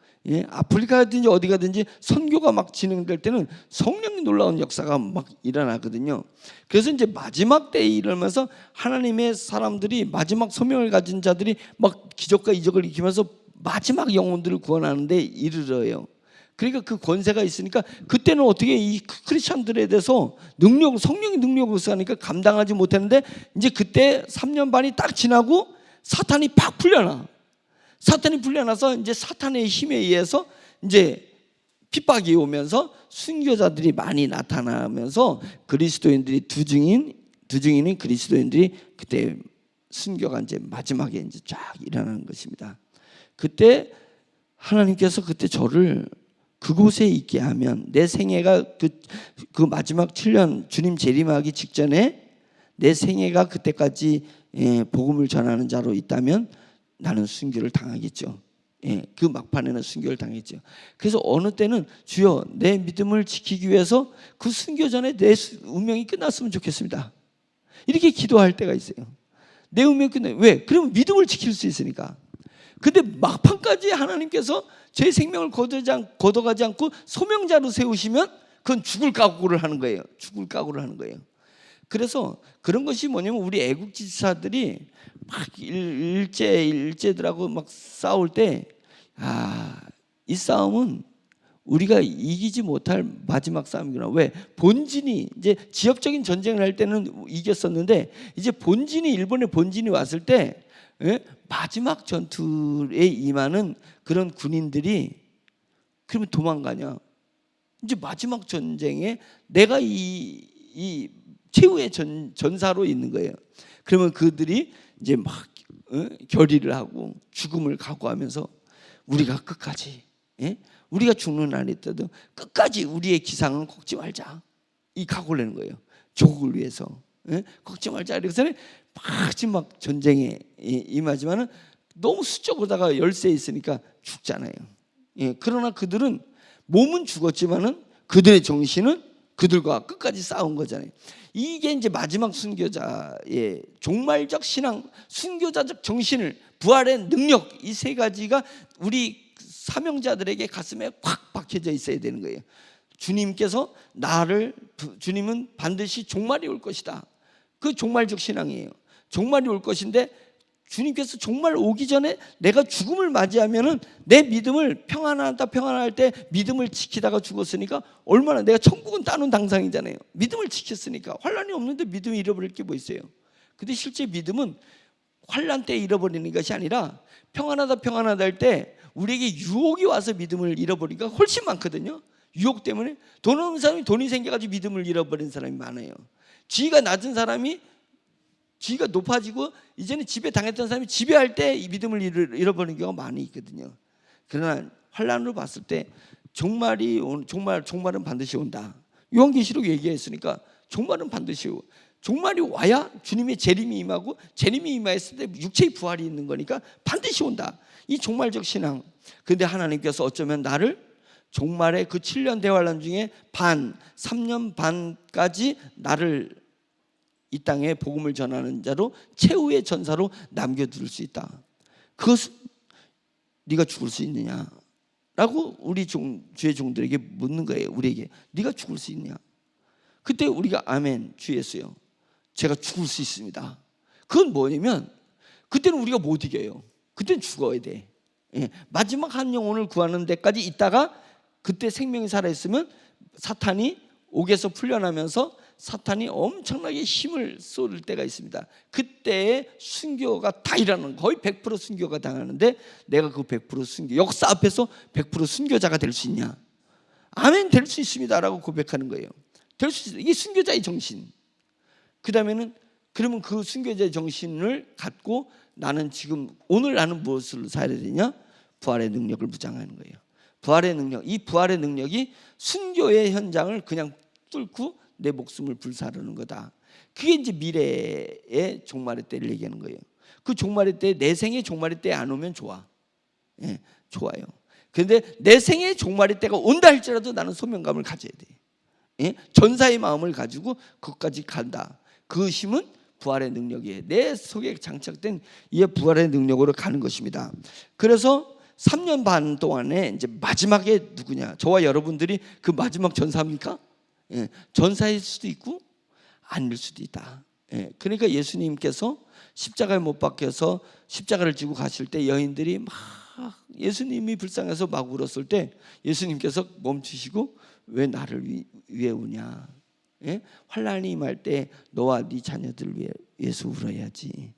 아프리카든지 어디 가든지 선교가 막 진행될 때는 성령이 놀라운 역사가 막 일어나거든요. 그래서 이제 마지막 때에 이르면서 하나님의 사람들이, 마지막 소명을 가진 자들이 막 기적과 이적을 일으키면서 마지막 영혼들을 구원하는 데 이르러요. 그러니까 그 권세가 있으니까, 그때는 어떻게 이 크리스찬들에 대해서 성령의 능력을 쓰니까 감당하지 못했는데, 이제 그때 3년 반이 딱 지나고 사탄이 팍 풀려나. 사탄이 풀려나서 이제 사탄의 힘에 의해서 이제 핍박이 오면서 순교자들이 많이 나타나면서 그리스도인들이 두 증인인 그리스도인들이 그때 순교가 이제 마지막에 이제 쫙 일어나는 것입니다. 그때 하나님께서 그때 저를 그곳에 있게 하면, 내 생애가 그 마지막 7년 주님 재림하기 직전에 내 생애가 그때까지 복음을 전하는 자로 있다면 나는 순교를 당하겠죠. 그 막판에는 순교를 당했죠. 그래서 어느 때는 주여, 내 믿음을 지키기 위해서 그 순교 전에 내 운명이 끝났으면 좋겠습니다, 이렇게 기도할 때가 있어요. 내 운명이 끝나. 왜? 그러면 믿음을 지킬 수 있으니까. 근데 막판까지 하나님께서 제 생명을 거둬가지 않고 소명자로 세우시면 그건 죽을 각오를 하는 거예요. 죽을 각오를 하는 거예요. 그래서 그런 것이 뭐냐면, 우리 애국 지사들이 막 일제들하고 막 싸울 때, 이 싸움은 우리가 이기지 못할 마지막 싸움이구나. 왜? 본진이, 이제 지역적인 전쟁을 할 때는 이겼었는데, 이제 일본의 본진이 왔을 때, 마지막 전투에 임하는 그런 군인들이 그러면 도망가냐? 이제 마지막 전쟁에 내가 이 최후의 전사로 있는 거예요. 그러면 그들이 이제 막 결의를 하고 죽음을 각오하면서, 우리가 끝까지, 우리가 죽는 날이 있어도 끝까지 우리의 기상은 꺾지 말자, 이 각오를 내는 거예요. 조국을 위해서 꺾지 말자. 그래서 마지막 전쟁에 임하지만은 너무 수적으로다가 열세에 있으니까 죽잖아요. 그러나 그들은 몸은 죽었지만은 그들의 정신은 그들과 끝까지 싸운 거잖아요. 이게 이제 마지막 순교자의 종말적 신앙, 순교자적 정신을, 부활의 능력, 이 세 가지가 우리 사명자들에게 가슴에 콱 박혀져 있어야 되는 거예요. 주님께서 주님은 반드시 종말이 올 것이다. 그 종말적 신앙이에요. 종말이 올 것인데 주님께서 정말 오기 전에 내가 죽음을 맞이하면은 내 믿음을 평안할 때 믿음을 지키다가 죽었으니까 얼마나 내가 천국은 따놓은 당상이잖아요. 믿음을 지켰으니까. 환난이 없는데 믿음을 잃어버릴 게 뭐 있어요. 근데 실제 믿음은 환난 때 잃어버리는 것이 아니라 평안하다 할 때 우리에게 유혹이 와서 믿음을 잃어버리기가 훨씬 많거든요. 유혹 때문에 돈 없는 사람이 돈이 생겨가지고 믿음을 잃어버린 사람이 많아요. 지위가 낮은 사람이 지위가 높아지고 이제는 지배 당했던 사람이 지배할 때 이 믿음을 잃어버리는 경우가 많이 있거든요. 그러나 환난으로 봤을 때 종말은 반드시 온다. 요한계시록 얘기했으니까 종말은 반드시 오고, 종말이 와야 주님의 재림이 임하고, 재림이 임하였을 때 육체의 부활이 있는 거니까 반드시 온다. 이 종말적 신앙. 그런데 하나님께서 어쩌면 나를 종말의 그 7년 대환란 중에 3년 반까지 나를 이 땅에 복음을 전하는 자로, 최후의 전사로 남겨둘 수 있다. 그것은 네가 죽을 수 있느냐 라고 우리 주의 종들에게 묻는 거예요. 우리에게 네가 죽을 수 있냐. 그때 우리가 아멘 주 예수요, 제가 죽을 수 있습니다. 그건 뭐냐면 그때는 우리가 못 이겨요. 그때는 죽어야 돼. 마지막 한 영혼을 구하는 데까지 있다가 그때 생명이 살아있으면 사탄이 옥에서 풀려나면서 사탄이 엄청나게 힘을 쏟을 때가 있습니다. 그때의 순교가 다 일어나는, 거의 100% 순교가 당하는데 내가 그 100% 순교, 역사 앞에서 100% 순교자가 될 수 있냐? 아멘, 될 수 있습니다 라고 고백하는 거예요. 될 수 있어요. 이게 순교자의 정신. 그 다음에는 그러면 그 순교자의 정신을 갖고 나는 지금 오늘 나는 무엇을 살아야 되냐? 부활의 능력을 무장하는 거예요. 부활의 능력, 이 부활의 능력이 순교의 현장을 그냥 뚫고 내 목숨을 불사르는 거다. 그게 이제 미래의 종말의 때를 얘기하는 거예요. 그 종말의 때, 내 생의 종말의 때 안 오면 좋아. 좋아요. 그런데 내 생의 종말의 때가 온다 할지라도 나는 소명감을 가져야 돼. 전사의 마음을 가지고 그것까지 간다. 그 힘은 부활의 능력이에요. 내 속에 장착된 이 부활의 능력으로 가는 것입니다. 그래서 3년 반 동안에 이제 마지막에 누구냐? 저와 여러분들이 그 마지막 전사입니까? 전사일 수도 있고 아닐 수도 있다. 그러니까 예수님께서 십자가에 못 박혀서 십자가를 지고 가실 때 여인들이 막 예수님이 불쌍해서 막 울었을 때 예수님께서 멈추시고 왜 나를 위해 우냐? 환난이 임할 때 너와 네 자녀들 위해서 울어야지.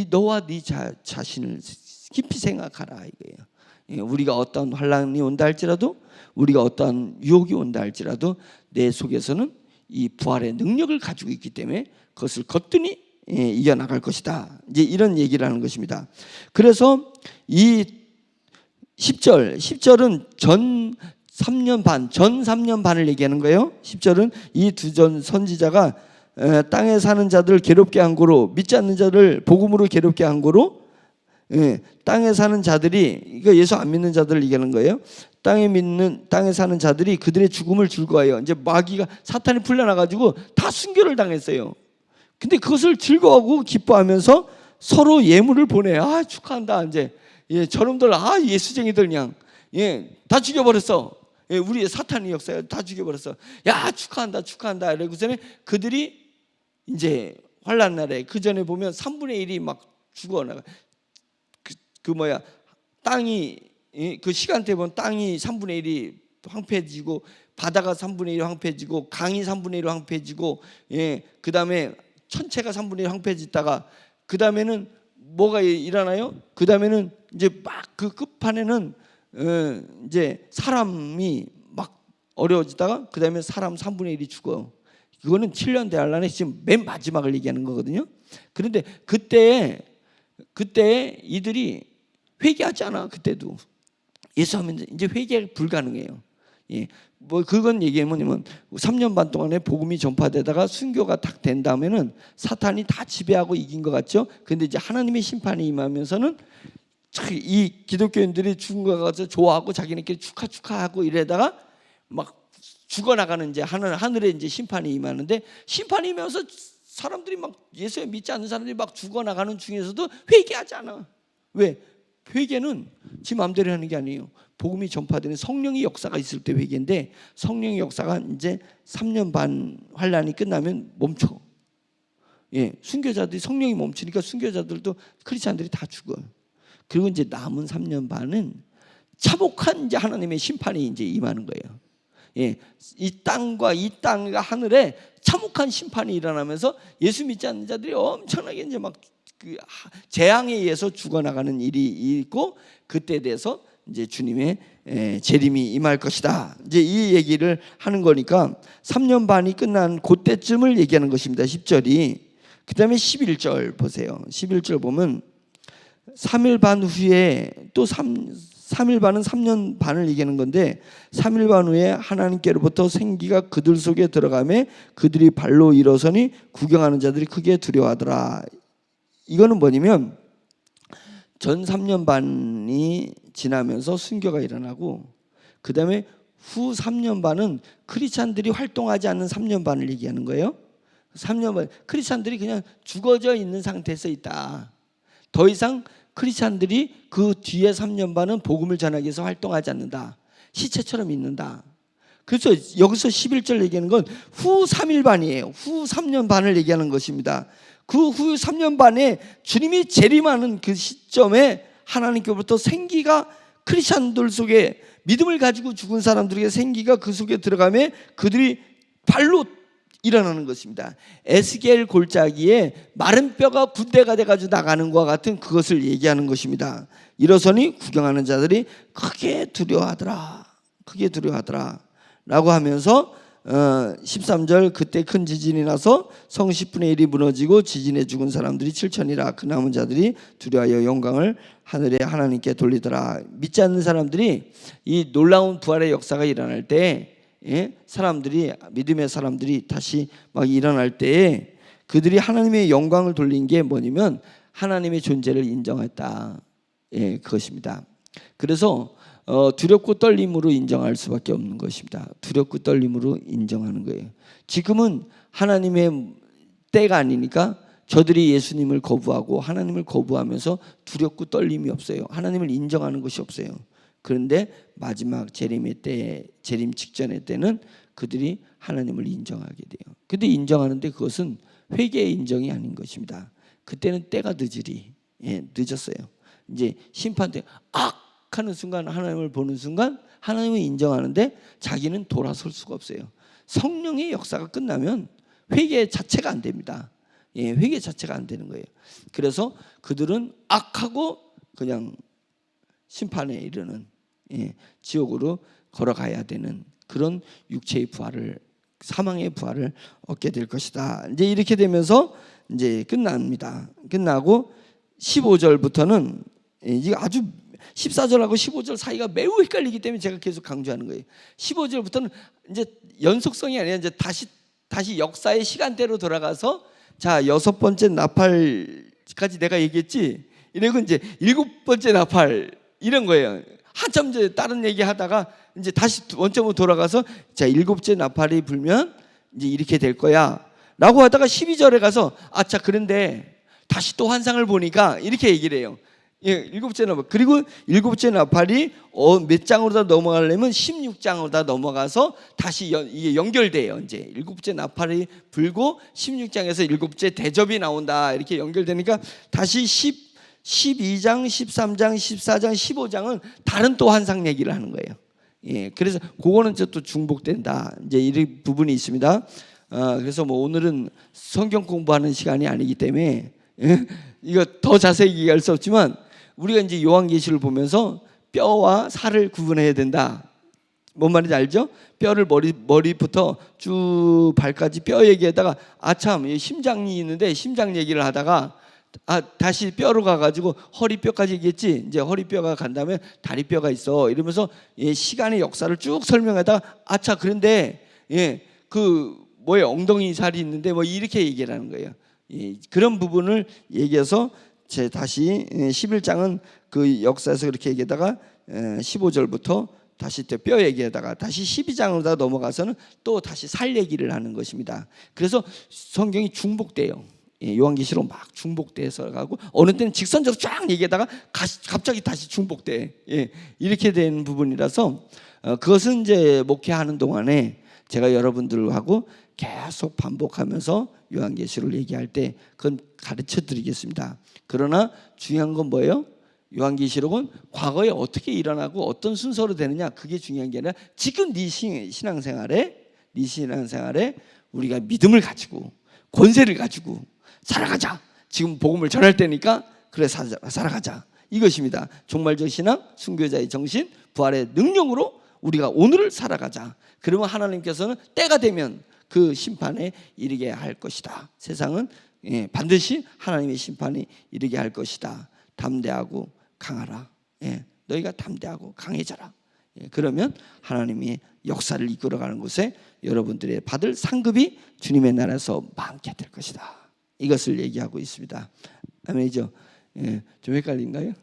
너와 네 자신을 깊이 생각하라 이거예요. 우리가 어떤 환난이 온다 할지라도, 우리가 어떤 유혹이 온다 할지라도 내 속에서는 이 부활의 능력을 가지고 있기 때문에 그것을 거뜬히 이겨나갈 것이다. 이제 이런 얘기를 하는 것입니다. 그래서 이 10절은 전 3년 반을 얘기하는 거예요. 10절은 이 두 전 선지자가 땅에 사는 자들을 괴롭게 한 고로, 믿지 않는 자를 복음으로 괴롭게 한 고로, 땅에 사는 자들이, 이거 예수 안 믿는 자들을 얘기하는 거예요. 땅에 사는 자들이 그들의 죽음을 즐거워해요. 이제 마귀가, 사탄이 풀려나가지고 다 순교를 당했어요. 근데 그것을 즐거워하고 기뻐하면서 서로 예물을 보내. 아, 축하한다. 이제 저놈들, 예수쟁이들 그냥 다 죽여버렸어. 우리 사탄의 역사에 다 죽여버렸어. 야, 축하한다. 이러고서는 그들이 이제 환난 날에, 그 전에 보면 3분의 1이 막 죽어나가. 땅이, 그 시간대 보면 땅이 3분의 1이 황폐해지고, 바다가 3분의 1 황폐해지고, 강이 3분의 1 황폐해지고, 그 다음에 천체가 3분의 1 황폐해지다가, 그 다음에는 뭐가 일어나요? 그 다음에는 이제 막 그 끝판에는 이제 사람이 막 어려워지다가 그 다음에 사람 3분의 1이 죽어요. 그거는 7년 대환란의 지금 맨 마지막을 얘기하는 거거든요. 그런데 그때 이들이 회개하지 않아. 그때도 예수하면 이제 회개 불가능해요. 뭐 그건 얘기하면 3년 반 동안에 복음이 전파되다가 순교가 딱 된 다음에는 사탄이 다 지배하고 이긴 것 같죠. 근데 이제 하나님의 심판이 임하면서는 이 기독교인들이 죽은 거 가서 좋아하고 자기네끼리 축하하고 이래다가 막 죽어나가는 이제 하늘에 이제 심판이 임하는데, 심판이 임하면서 사람들이 막 예수에 믿지 않는 사람들이 막 죽어나가는 중에서도 회개하지 않아. 왜? 회개는 지 마음대로 하는 게 아니에요. 복음이 전파되는 성령의 역사가 있을 때 회개인데, 성령의 역사가 이제 3년 반 환란이 끝나면 멈춰. 예, 순교자들이 성령이 멈추니까 순교자들도 크리스찬들이 다 죽어요. 그리고 이제 남은 3년 반은 참혹한 이제 하나님의 심판이 이제 임하는 거예요. 예, 이 땅과 이 땅과 하늘에 참혹한 심판이 일어나면서 예수 믿지 않는 자들이 엄청나게 이제 막 그 재앙에 의해서 죽어나가는 일이 있고, 그때에 대해서 이제 주님의 재림이 임할 것이다. 이제 이 얘기를 하는 거니까 3년 반이 끝난 그때쯤을 얘기하는 것입니다. 10절이. 그 다음에 11절 보세요. 11절 보면 3일 반 후에 또 3일 반은 3년 반을 얘기하는 건데, 3일 반 후에 하나님께로부터 생기가 그들 속에 들어가매 그들이 발로 일어서니 구경하는 자들이 크게 두려워하더라. 이거는 뭐냐면 전 3년 반이 지나면서 순교가 일어나고, 그 다음에 후 3년 반은 크리스찬들이 활동하지 않는 3년 반을 얘기하는 거예요. 3년 반 크리스찬들이 그냥 죽어져 있는 상태에서 있다. 더 이상 크리스찬들이 그 뒤에 3년 반은 복음을 전하기 위해서 활동하지 않는다. 시체처럼 있는다. 그래서 여기서 11절 얘기하는 건 후 3일 반이에요. 후 3년 반을 얘기하는 것입니다. 그 후 3년 반에 주님이 재림하는 그 시점에 하나님께로부터 생기가 크리스찬들 속에, 믿음을 가지고 죽은 사람들에게 생기가 그 속에 들어가며 그들이 발로 일어나는 것입니다. 에스겔 골짜기에 마른 뼈가 군대가 돼가지고 나가는 것과 같은 그것을 얘기하는 것입니다. 일어서니 구경하는 자들이 크게 두려워하더라. 크게 두려워하더라 라고 하면서 13절 그때 큰 지진이 나서 성 10분의 1이 무너지고 지진에 죽은 사람들이 7천이라. 그 남은 자들이 두려워하여 영광을 하늘에 하나님께 돌리더라. 믿지 않는 사람들이 이 놀라운 부활의 역사가 일어날 때, 사람들이, 믿음의 사람들이 다시 막 일어날 때에 그들이 하나님의 영광을 돌린 게 뭐냐면 하나님의 존재를 인정했다. 그것입니다. 그래서 두렵고 떨림으로 인정할 수밖에 없는 것입니다. 두렵고 떨림으로 인정하는 거예요. 지금은 하나님의 때가 아니니까 저들이 예수님을 거부하고 하나님을 거부하면서 두렵고 떨림이 없어요. 하나님을 인정하는 것이 없어요. 그런데 마지막 재림의 때, 재림 직전의 때는 그들이 하나님을 인정하게 돼요. 근데 인정하는데 그것은 회개의 인정이 아닌 것입니다. 그때는 때가 늦으리, 늦었어요. 이제 심판 때 하는 순간, 하나님을 보는 순간 하나님을 인정하는데 자기는 돌아설 수가 없어요. 성령의 역사가 끝나면 회개 자체가 안 됩니다. 회개 자체가 안 되는 거예요. 그래서 그들은 악하고 그냥 심판에 이르는, 지옥으로 걸어가야 되는 그런 육체의 부활을, 사망의 부활을 얻게 될 것이다. 이제 이렇게 되면서 이제 끝납니다. 끝나고 15절부터는 이게 아주 14절하고 15절 사이가 매우 헷갈리기 때문에 제가 계속 강조하는 거예요. 15절부터는 이제 연속성이 아니라 이제 다시 역사의 시간대로 돌아가서, 자, 6번째 나팔까지 내가 얘기했지. 이러고 이제 7번째 나팔 이런 거예요. 한참 이제 다른 얘기 하다가 이제 다시 원점으로 돌아가서, 자, 7번째 나팔이 불면 이제 이렇게 될 거야 라고 하다가 12절에 가서, 자, 그런데 다시 또 환상을 보니까 이렇게 얘기를 해요. 7번째 나팔. 그리고 7번째 나팔이 몇 장으로 다 넘어가려면 16장으로 다 넘어가서 다시 이게 연결돼요. 이제 7번째 나팔이 불고 16장에서 7번째 대접이 나온다. 이렇게 연결되니까 다시 12장, 13장, 14장, 15장은 다른 또 환상 얘기를 하는 거예요. 그래서 그거는 또 중복된다. 이제 이 부분이 있습니다. 그래서 뭐 오늘은 성경 공부하는 시간이 아니기 때문에 이거 더 자세히 얘기할 수 없지만, 우리가 이제 요한계시를 보면서 뼈와 살을 구분해야 된다. 뭔 말인지 알죠? 뼈를 머리부터 쭉 발까지 뼈 얘기하다가, 참 심장이 있는데 심장 얘기를 하다가 다시 뼈로 가가지고 허리뼈까지 얘기했지. 이제 허리뼈가 간 다음에 다리뼈가 있어. 이러면서 시간의 역사를 쭉 설명하다가, 참 그런데 그 뭐예요? 엉덩이 살이 있는데 뭐 이렇게 얘기를 하는 거예요. 그런 부분을 얘기해서 다시 11장은 그 역사에서 그렇게 얘기하다가 15절부터 다시 또 뼈 얘기하다가 다시 12장으로 다 넘어가서는 또 다시 살 얘기를 하는 것입니다. 그래서 성경이 중복돼요. 요한계시로 막 중복돼서 가고, 어느 때는 직선적으로 쫙 얘기하다가 갑자기 다시 중복돼. 이렇게 된 부분이라서 그것은 이제 목회하는 동안에 제가 여러분들하고 계속 반복하면서 요한계시록을 얘기할 때 그건 가르쳐 드리겠습니다. 그러나 중요한 건 뭐예요? 요한계시록은 과거에 어떻게 일어나고 어떤 순서로 되느냐, 그게 중요한 게 아니라 지금 네 신앙생활에 우리가 믿음을 가지고 권세를 가지고 살아가자. 지금 복음을 전할 때니까 그래 살아가자. 이것입니다. 종말적 신앙, 순교자의 정신, 부활의 능력으로 우리가 오늘을 살아가자. 그러면 하나님께서는 때가 되면 그 심판에 이르게 할 것이다. 세상은 반드시 하나님의 심판에 이르게 할 것이다. 담대하고 강하라. 너희가 담대하고 강해져라. 그러면 하나님이 역사를 이끌어가는 곳에 여러분들의 받을 상급이 주님의 나라에서 많게 될 것이다. 이것을 얘기하고 있습니다. 아멘이죠? 좀 헷갈린가요?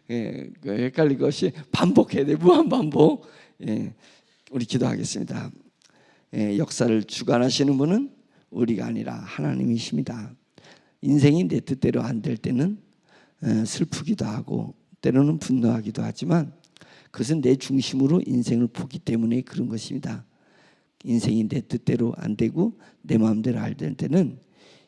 그 헷갈린 것이 반복해야 돼. 무한 반복. 우리 기도하겠습니다. 역사를 주관하시는 분은 우리가 아니라 하나님이십니다. 인생이 내 뜻대로 안 될 때는 슬프기도 하고 때로는 분노하기도 하지만 그것은 내 중심으로 인생을 보기 때문에 그런 것입니다. 인생이 내 뜻대로 안 되고 내 마음대로 안 될 때는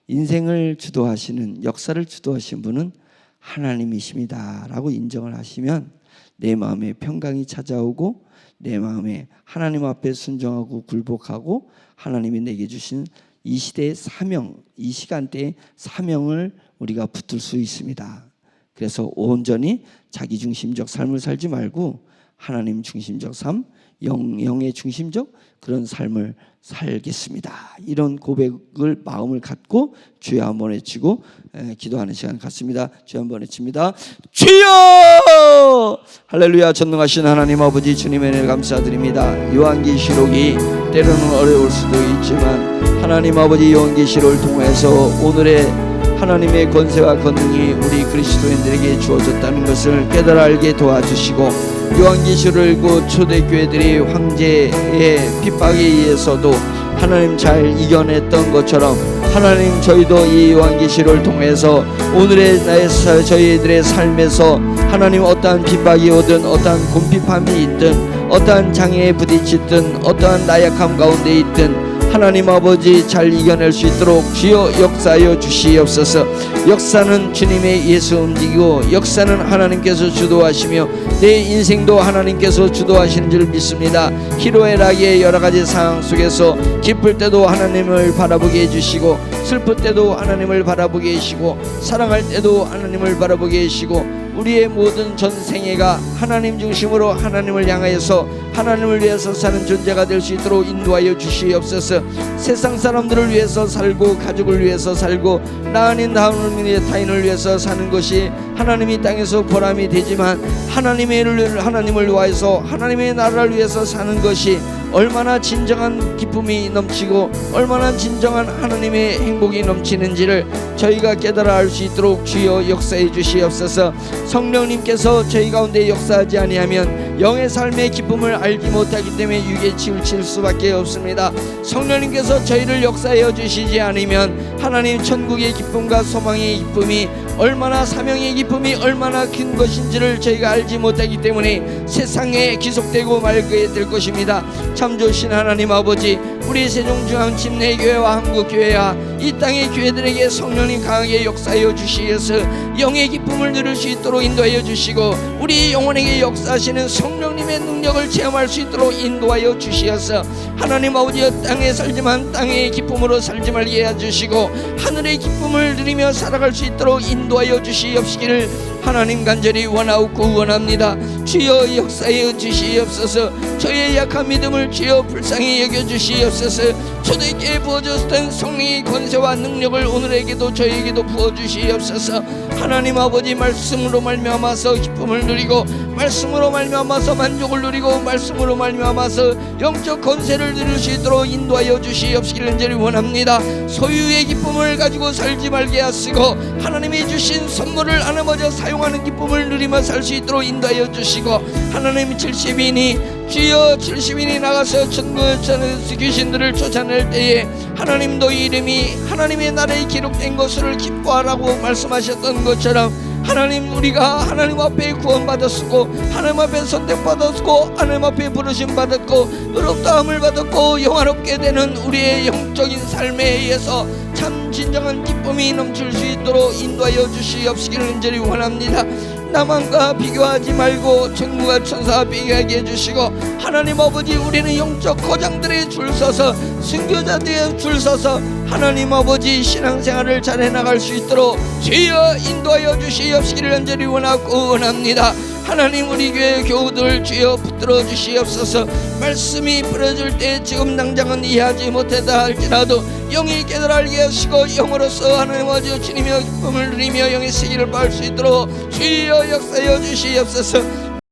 인생을 주도하시는, 역사를 주도하신 분은 하나님이십니다 라고 인정을 하시면 내 마음에 평강이 찾아오고 내 마음에 하나님 앞에 순종하고 굴복하고 하나님이 내게 주신 이 시대의 사명, 이 시간대의 사명을 우리가 붙들 수 있습니다. 그래서 온전히 자기중심적 삶을 살지 말고 하나님 중심적 삶, 영의 중심적 그런 삶을 살겠습니다. 이런 고백을 마음을 갖고 주여 한번 외치고 기도하는 시간 갖습니다. 주여 한번 외칩니다. 주여! 할렐루야. 전능하신 하나님 아버지, 주님의 은혜를 감사드립니다. 요한계시록이 때로는 어려울 수도 있지만 하나님 아버지, 요한계시록을 통해서 오늘의 하나님의 권세와 권능이 우리 그리스도인들에게 주어졌다는 것을 깨달아 알게 도와주시고, 요한계시록을 읽고 초대교회들이 황제의 핍박에 의해서도 하나님 잘 이겨냈던 것처럼 하나님, 저희도 이 요한계시록을 통해서 오늘의 저희들의 삶에서 하나님 어떠한 핍박이 오든 어떠한 곤핍함이 있든 어떠한 장애에 부딪히든 어떠한 나약함 가운데 있든 하나님 아버지 잘 이겨낼 수 있도록 주여 역사하여 주시옵소서. 역사는 주님의 예수 움직이고 역사는 하나님께서 주도하시며 내 인생도 하나님께서 주도하시는 줄 믿습니다. 희로애락의 여러 가지 상황 속에서 기쁠 때도 하나님을 바라보게 해주시고 슬플 때도 하나님을 바라보게 해주시고 사랑할 때도 하나님을 바라보게 해주시고 우리의 모든 전생애가 하나님 중심으로 하나님을 향하여서 하나님을 위해서 사는 존재가 될 수 있도록 인도하여 주시옵소서. 세상 사람들을 위해서 살고 가족을 위해서 살고 나 아닌 타인을 위해서 사는 것이 하나님이 땅에서 보람이 되지만 하나님을 위해서 하나님의 나라를 위해서 사는 것이 얼마나 진정한 기쁨이 넘치고 얼마나 진정한 하나님의 행복이 넘치는지를 저희가 깨달아 알 수 있도록 주여 역사해 주시옵소서. 성령님께서 저희 가운데 역사하지 아니하면 영의 삶의 기쁨을 알지 못하기 때문에 육에 치우칠 수밖에 없습니다. 성령님께서 저희를 역사해 주시지 않으면 하나님 천국의 기쁨과 소망의 기쁨이 얼마나, 사명의 기쁨이 얼마나 큰 것인지를 저희가 알지 못하기 때문에 세상에 기속되고 말게 될 것입니다. 참 좋으신 하나님 아버지, 우리 세종중앙침례교회와 한국교회와 이 땅의 교회들에게 성령님 강하게 역사하여 주시어서 영의 기쁨을 누릴 수 있도록 인도하여 주시고 우리 영혼에게 역사하시는 성령님의 능력을 체험할 수 있도록 인도하여 주시어서 하나님 아버지, 땅에 살지만 땅의 기쁨으로 살지 말게 해주시고 하늘의 기쁨을 누리며 살아갈 수 있도록 인도하여 주시옵시기를 하나님 간절히 원하옵고 원합니다. 주여 역사하여 주시옵소서. 저의 약한 믿음을 주여 불쌍히 여겨주시옵소서. 초대교회에 부어주셨던 성령의 권세와 능력을 오늘에게도 저에게도 부어주시옵소서. 하나님 아버지, 말씀으로 말미암아서 기쁨을 누리고 말씀으로 말미암아서 만족을 누리고 말씀으로 말미암아서 영적 권세를 누릴 수 있도록 인도하여 주시옵시기를 간절히 원합니다. 소유의 기쁨을 가지고 살지 말게 하시고 하나님이 주신 선물을 하나마저 사용하는 기쁨을 누리며 살 수 있도록 인도하여 주시고 하나님 70인이 주여 70인이 나가서 천국에서 귀신들을 쫓아낼 때에 하나님도 이름이 하나님의 나라에 기록된 것을 기뻐하라고 말씀하셨던 것처럼 하나님, 우리가 하나님 앞에 구원받았고 하나님 앞에 선택받았고 하나님 앞에 부르심 받았고 의롭다함을 받았고 영화롭게 되는 우리의 영적인 삶에 의해서 참 진정한 기쁨이 넘칠 수 있도록 인도하여 주시옵시기를 간절히 원합니다. 남한과 비교하지 말고 천국과 천사와 비교하게 해주시고, 하나님 아버지, 우리는 영적 거장들의 줄 서서 순교자들의 줄 서서 하나님 아버지 신앙생활을 잘 해나갈 수 있도록 주여 인도하여 주시옵시기를 간절히 원하고 원합니다. 하나님, 우리 교회 교우들 주여 붙들어 주시옵소서. 말씀이 부러질 때 지금 당장은 이해하지 못하다 할지라도 영이 깨달아 알게 하시고 영으로서 하나님 아버지 주님의 기쁨을 누리며 영의 세계를 받을 수 있도록 주여 역사여 주시옵소서.